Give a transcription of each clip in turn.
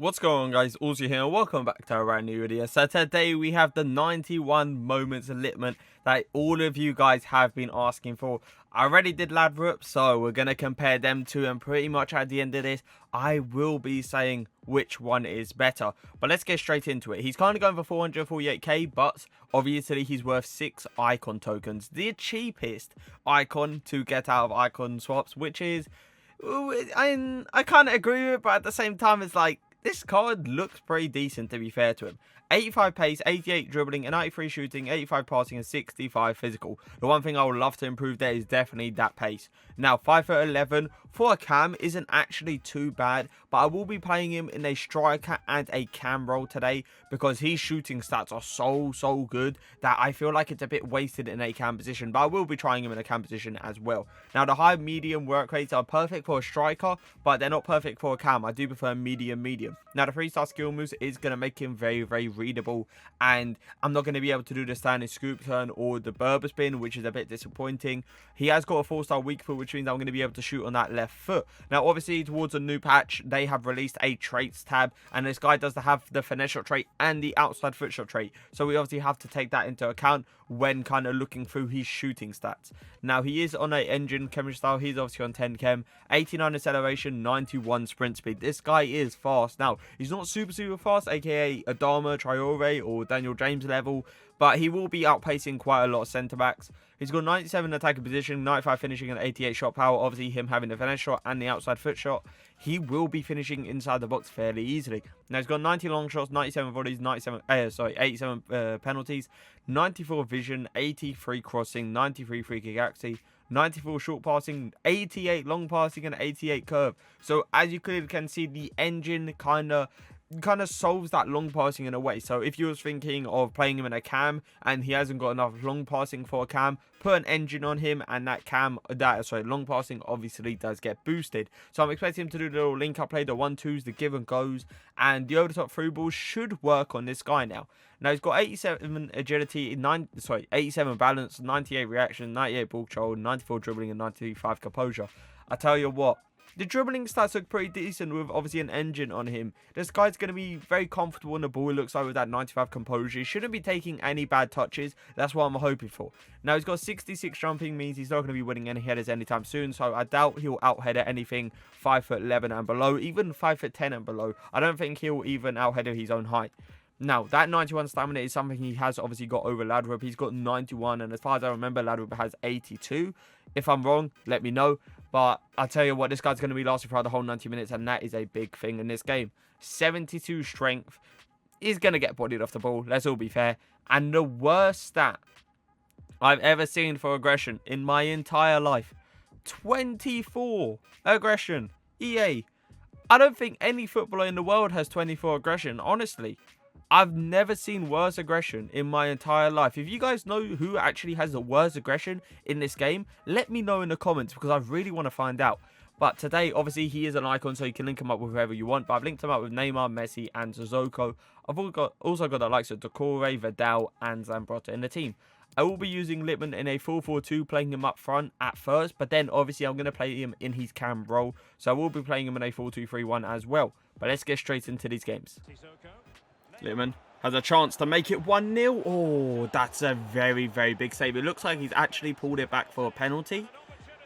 What's going on, guys? Auzio here, and welcome back to a brand new video. So today we have the 91 moments of Litmanen that all of you guys have been asking for. I already did Ladrup, so we're going to compare them two, and pretty much at the end of this I will be saying which one is better. But let's get straight into it. He's kind of going for 448k, but obviously he's worth 6 icon tokens, the cheapest icon to get out of icon swaps, which is, I kind of agree with it, but at the same time it's like, this card looks pretty decent, to be fair to him. 85 pace, 88 dribbling, and 93 shooting, 85 passing, and 65 physical. The one thing I would love to improve there is definitely that pace. Now, 5'11" for a cam isn't actually too bad, but I will be playing him in a striker and a cam role today because his shooting stats are so good that I feel like it's a bit wasted in a cam position, but I will be trying him in a cam position as well. Now, the high medium work rates are perfect for a striker, but they're not perfect for a cam. I do prefer medium. Now, the 3-star skill moves is going to make him very readable, and I'm not going to be able to do the standing scoop turn or the Berber spin, which is a bit disappointing. He has got a 4-star weak foot, which means I'm going to be able to shoot on that left foot. Now, obviously, towards a new patch, they have released a traits tab, and this guy does have the finesse shot trait and the outside foot shot trait, so we obviously have to take that into account when kind of looking through his shooting stats. Now, he is on an engine chemistry style. He's obviously on 10 chem, 89 acceleration, 91 sprint speed. This guy is fast. Now, he's not super fast, aka Adama, Traore, or Daniel James level, but he will be outpacing quite a lot of centre backs. He's got 97 attacking position, 95 finishing, and 88 shot power. Obviously, him having the finesse shot and the outside foot shot, he will be finishing inside the box fairly easily. Now, he's got 90 long shots, 97 volleys, 87 penalties, 94 vision, 83 crossing, 93 free kick accuracy, 94 short passing, 88 long passing, and 88 curve. So as you clearly can see, the engine kind of solves that long passing in a way. So if you was thinking of playing him in a cam and he hasn't got enough long passing for a cam, put an engine on him, and that long passing obviously does get boosted. So I'm expecting him to do the little link up play, the 1-2s, the give and goes, and the over the top through balls should work on this guy now. Now, he's got 87 agility, 87 balance, 98 reaction, 98 ball control, 94 dribbling, and 95 composure. I tell you what, the dribbling stats look pretty decent with obviously an engine on him. This guy's going to be very comfortable in the ball, it looks like, with that 95 composure. He shouldn't be taking any bad touches. That's what I'm hoping for. Now, he's got 66 jumping, means he's not going to be winning any headers anytime soon. So I doubt he'll out-header anything 5'11" and below, even 5'10" and below. I don't think he'll even out-header his own height. Now, that 91 stamina is something he has obviously got over Ladrup. He's got 91, and as far as I remember, Ladrup has 82. If I'm wrong, let me know. But I'll tell you what, this guy's going to be lasting for the whole 90 minutes, and that is a big thing in this game. 72 strength. He's going to get bodied off the ball, let's all be fair. And the worst stat I've ever seen for aggression in my entire life. 24 aggression. EA. I don't think any footballer in the world has 24 aggression, honestly. I've never seen worse aggression in my entire life. If you guys know who actually has the worst aggression in this game, let me know in the comments because I really want to find out. But today, obviously, he is an icon, so you can link him up with whoever you want. But I've linked him up with Neymar, Messi, and Sissoko. I've also got the likes of Decore, Vidal, and Zambrotta in the team. I will be using Litmanen in a 4-4-2, playing him up front at first. But then, obviously, I'm going to play him in his cam role. So I will be playing him in a 4-2-3-1 as well. But let's get straight into these games. Litmanen has a chance to make it 1-0. Oh, that's a very big save. It looks like he's actually pulled it back for a penalty.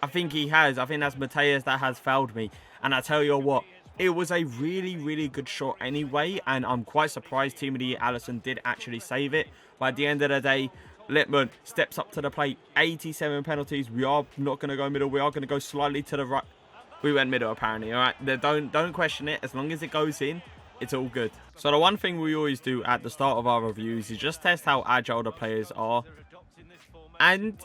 I think he has. I think that's Mateus that has fouled me. And I tell you what, it was a really good shot anyway. And I'm quite surprised Timothy Allison did actually save it. But at the end of the day, Litmanen steps up to the plate. 87 penalties. We are not going to go middle. We are going to go slightly to the right. We went middle apparently. All right. Don't question it. As long as it goes in, it's all good. So the one thing we always do at the start of our reviews is just test how agile the players are. And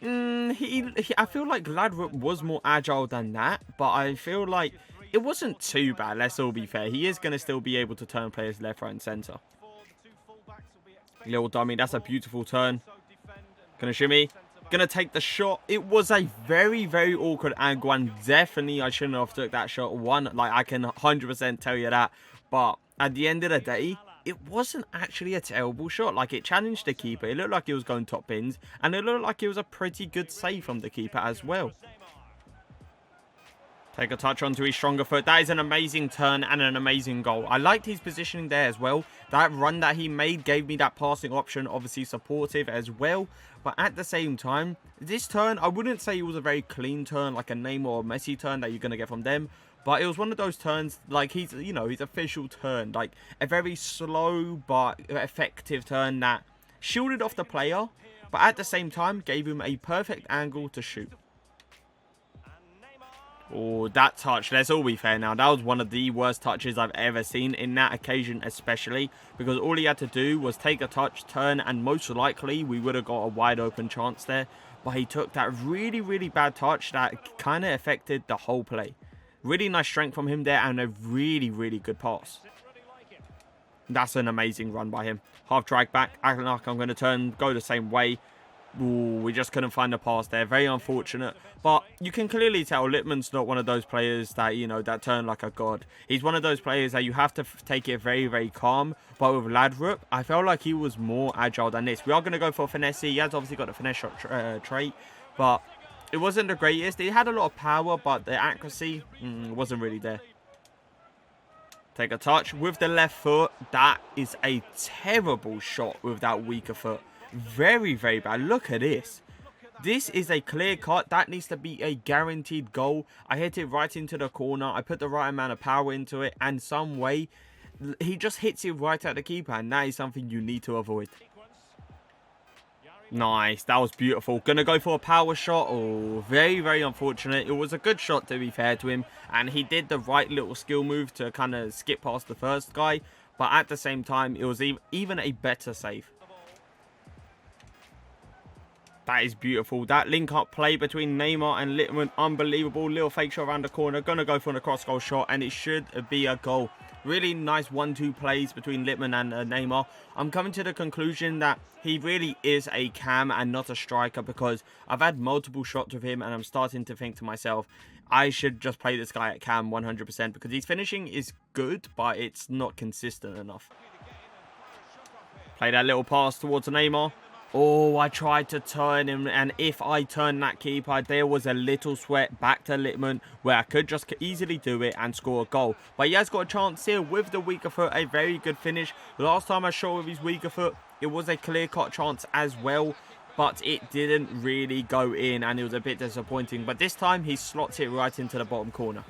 I feel like Ladrup was more agile than that, but I feel like it wasn't too bad, let's all be fair. He is going to still be able to turn players left, right, and centre. Little dummy, that's a beautiful turn. Gonna shimmy. Gonna take the shot. It was a very awkward angle, and definitely I shouldn't have took that shot. I can 100% tell you that. But at the end of the day, it wasn't actually a terrible shot. Like, it challenged the keeper. It looked like it was going top bins, and it looked like it was a pretty good save from the keeper as well. Take a touch onto his stronger foot. That is an amazing turn and an amazing goal. I liked his positioning there as well. That run that he made gave me that passing option, obviously supportive as well. But at the same time, this turn, I wouldn't say it was a very clean turn, like a Neymar or Messi turn that you're going to get from them. But it was one of those turns, like his official turn. Like a very slow but effective turn that shielded off the player. But at the same time, gave him a perfect angle to shoot. Oh, that touch, let's all be fair now, that was one of the worst touches I've ever seen in that occasion especially, because all he had to do was take a touch, turn, and most likely we would have got a wide open chance there, but he took that really bad touch that kind of affected the whole play. Really nice strength from him there and a really good pass. That's an amazing run by him. Half drag back, acting like I'm going to go the same way. Ooh, we just couldn't find the pass there. Very unfortunate. But you can clearly tell Litmanen's not one of those players that, that turn like a god. He's one of those players that you have to take it very calm. But with Ladrup, I felt like he was more agile than this. We are going to go for finesse. He has obviously got the finesse shot trait. But it wasn't the greatest. He had a lot of power, but the accuracy wasn't really there. Take a touch with the left foot. That is a terrible shot with that weaker foot. Very bad. Look at this. This is a clear cut. That needs to be a guaranteed goal. I hit it right into the corner. I put the right amount of power into it. And some way, he just hits it right at the keeper. And that is something you need to avoid. Nice. That was beautiful. Gonna go for a power shot. Oh, very unfortunate. It was a good shot, to be fair to him. And he did the right little skill move to kind of skip past the first guy. But at the same time, it was even a better save. That is beautiful. That link-up play between Neymar and Litmanen, unbelievable. Little fake shot around the corner. Gonna go for a cross-goal shot, and it should be a goal. Really nice 1-2 plays between Litmanen and Neymar. I'm coming to the conclusion that he really is a cam and not a striker, because I've had multiple shots with him, and I'm starting to think to myself, I should just play this guy at cam 100%, because his finishing is good, but it's not consistent enough. Play that little pass towards Neymar. Oh, I tried to turn him, and if I turned that keeper, there was a little sweat back to Litmanen where I could just easily do it and score a goal. But he has got a chance here with the weaker foot, a very good finish. Last time I shot with his weaker foot, it was a clear-cut chance as well, but it didn't really go in, and it was a bit disappointing. But this time, he slots it right into the bottom corner.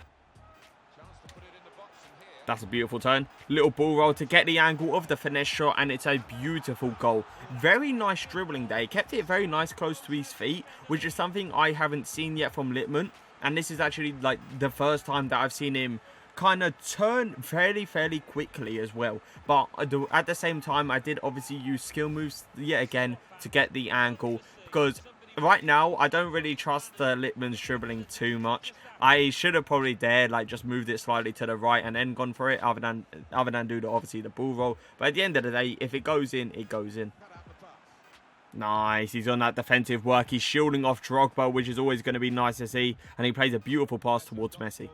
That's a beautiful turn. Little ball roll to get the angle of the finesse shot, and it's a beautiful goal. Very nice dribbling there. He kept it very nice close to his feet, which is something I haven't seen yet from Litmanen. And this is actually like the first time that I've seen him kind of turn fairly quickly as well. But at the same time, I did obviously use skill moves yet again to get the angle, because right now, I don't really trust Litmanen's dribbling too much. I should have probably dared, like, just moved it slightly to the right and then gone for it, other than do obviously the ball roll. But at the end of the day, if it goes in, it goes in. Nice. He's on that defensive work. He's shielding off Drogba, which is always going to be nice to see. And he plays a beautiful pass towards Messi.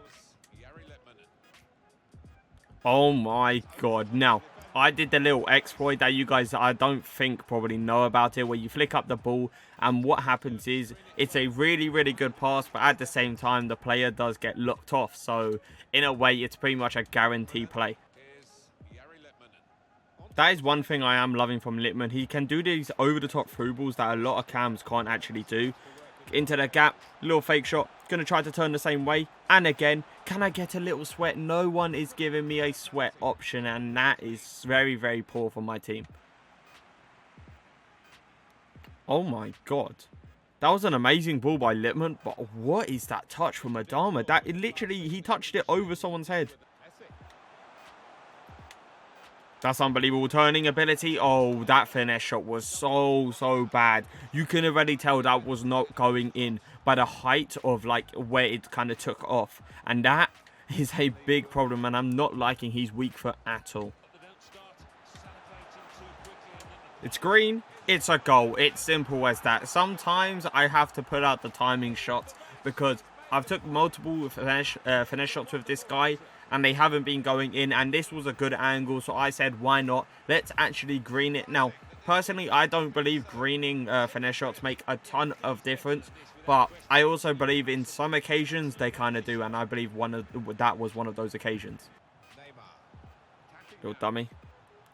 Oh my god. Now, I did the little exploit that you guys, I don't think, probably know about it, where you flick up the ball, and what happens is it's a really good pass, but at the same time the player does get locked off. So in a way, it's pretty much a guarantee play. That is one thing I am loving from Litmanen. He can do these over-the-top through balls that a lot of cams can't actually do. Into the gap, little fake shot, gonna try to turn the same way, and again, can I get a little sweat? No one is giving me a sweat option, and that is very poor for my team. Oh my god, that was an amazing ball by Litmanen, but what is that touch from Adama? That literally, he touched it over someone's head. That's unbelievable turning ability. Oh, that finesse shot was so bad. You can already tell that was not going in by the height of like where it kind of took off. And that is a big problem, and I'm not liking his weak foot at all. It's green. It's a goal. It's simple as that. Sometimes I have to put out the timing shots because I've took multiple finesse shots with this guy, and they haven't been going in, and this was a good angle, so I said, why not? Let's actually green it. Now, Personally, I don't believe greening finesse shots make a ton of difference, but I also believe in some occasions they kind of do, and I believe that was one of those occasions. Little dummy.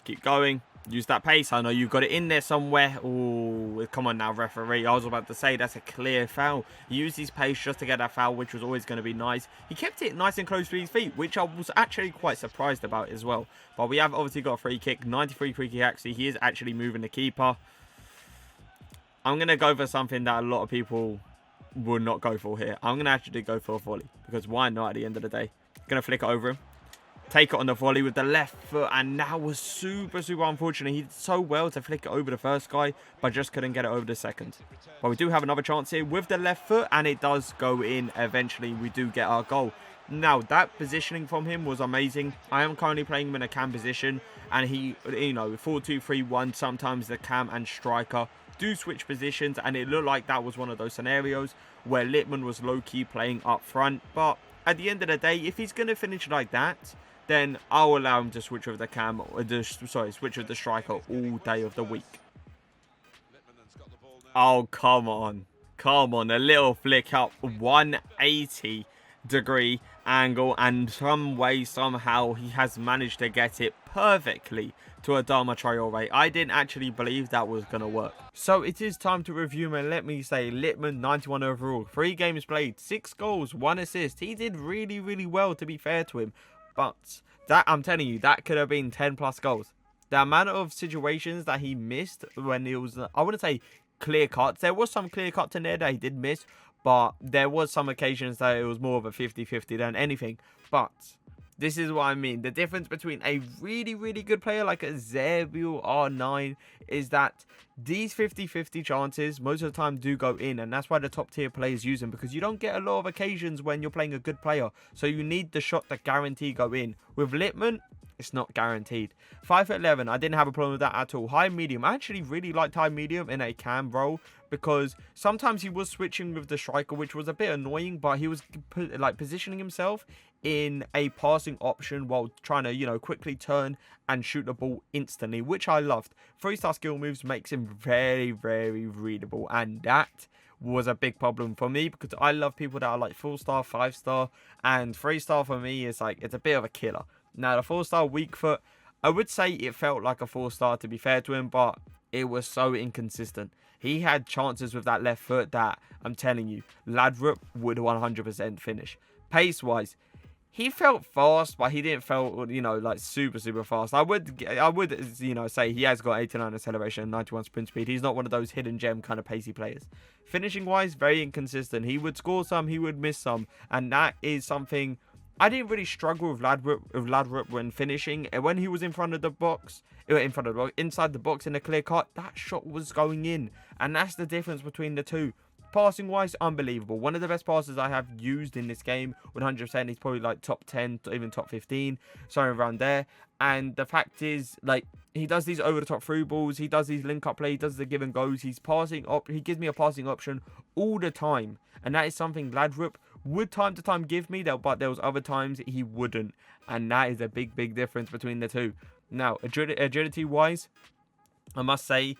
Keep going. Use that pace. I know you've got it in there somewhere. Oh, come on now, referee. I was about to say that's a clear foul. He used his pace just to get that foul, which was always going to be nice. He kept it nice and close to his feet, which I was actually quite surprised about as well. But we have obviously got a free kick. 93 free kick actually. He is actually moving the keeper. I'm going to go for something that a lot of people would not go for here. I'm going to actually go for a volley. Because why not at the end of the day? Going to flick it over him. Take it on the volley with the left foot, and that was super unfortunate. He did so well to flick it over the first guy, but just couldn't get it over the second. But we do have another chance here with the left foot, and it does go in. Eventually, we do get our goal. Now, that positioning from him was amazing. I am currently playing him in a cam position, and he, 4-2-3-1, sometimes the cam and striker do switch positions, and it looked like that was one of those scenarios where Litmanen was low-key playing up front. But at the end of the day, if he's going to finish like that, then I'll allow him to switch with the cam, switch with the striker all day of the week. Oh, come on. Come on, a little flick up, 180-degree angle, and some way, somehow, he has managed to get it perfectly to Adama Traore. I didn't actually believe that was going to work. So it is time to review him, and let me say, Litmanen, 91 overall, 3 games played, 6 goals, 1 assist. He did really well, to be fair to him. But that, I'm telling you, that could have been 10 plus goals. The amount of situations that he missed when it was, I wouldn't say clear cuts. There was some clear cuts in there that he did miss, but there was some occasions that it was more of a 50-50 than anything. But this is what I mean. The difference between a really good player like a Zerbil R9 is that these 50-50 chances most of the time do go in, and that's why the top tier players use them, because you don't get a lot of occasions when you're playing a good player, so you need the shot that guarantee go in. With Litmanen, it's not guaranteed. 5'11", I didn't have a problem with that at all. High medium, I actually really liked high medium in a cam role, because sometimes he was switching with the striker, which was a bit annoying, but he was like positioning himself in a passing option while trying to, quickly turn and shoot the ball instantly, which I loved. 3-star skill moves makes him very readable, and that was a big problem for me, because I love people that are like 4-star, 5-star, and 3-star for me is like, it's a bit of a killer. Now, the 4-star weak foot, I would say it felt like a 4-star, to be fair to him, but it was so inconsistent. He had chances with that left foot that, I'm telling you, Ladrup would 100% finish. Pace-wise, he felt fast, but he didn't feel, like super fast. I would, say he has got 89 acceleration and 91 sprint speed. He's not one of those hidden gem kind of pacey players. Finishing-wise, very inconsistent. He would score some, he would miss some, and that is something I didn't really struggle with Ladrup when finishing. And when he was inside the box in a clear cut, that shot was going in. And that's the difference between the two. Passing wise, unbelievable. One of the best passes I have used in this game, 100%. He's probably like top 10, even top 15, somewhere around there. And the fact is, like, he does these over the top through balls, he does these link up play, he does the give and goes, he gives me a passing option all the time. And that is something Ladrup would time to time give me, but there was other times he wouldn't. And that is a big difference between the two. Now, agility wise, I must say,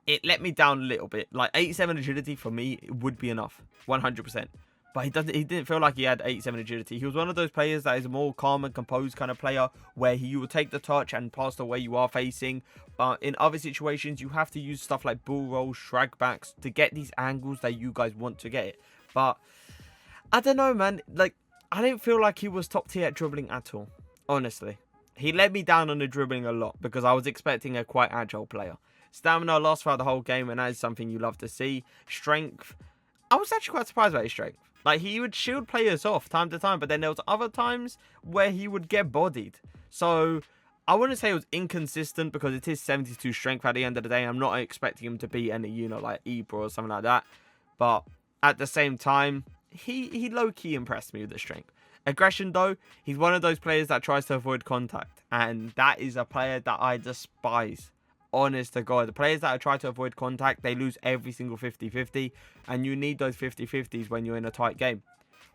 it let me down a little bit. Like 87 agility for me would be enough, 100%. But he didn't feel like he had 87 agility. He was one of those players that is a more calm and composed kind of player, where he will take the touch and pass the way you are facing. But in other situations, you have to use stuff like bull rolls, shrag backs to get these angles that you guys want to get it. But I don't know, man. Like, I didn't feel like he was top tier at dribbling at all, honestly. He let me down on the dribbling a lot, because I was expecting a quite agile player. Stamina lost throughout the whole game, and that is something you love to see. Strength, I was actually quite surprised about his strength. Like, he would shield players off time to time, but then there was other times where he would get bodied. So I wouldn't say it was inconsistent, because it is 72 strength at the end of the day. I'm not expecting him to be any, like Ibra or something like that. But at the same time, he low-key impressed me with the strength. Aggression, though, he's one of those players that tries to avoid contact. And that is a player that I despise. Honest to God, the players that try to avoid contact, they lose every single 50-50, and you need those 50-50s when you're in a tight game.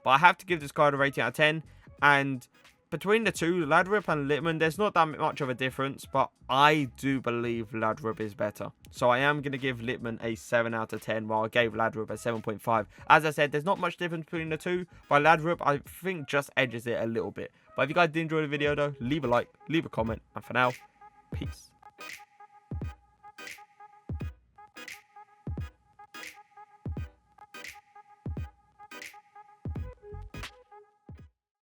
But I have to give this card a rating out of 10, and between the two, Ladrup and Litman, there's not that much of a difference, but I do believe Ladrup is better. So I am going to give Litman a 7 out of 10, while I gave Ladrup a 7.5. As I said, there's not much difference between the two, but Ladrup, I think, just edges it a little bit. But if you guys did enjoy the video, though, leave a like, leave a comment, and for now, peace.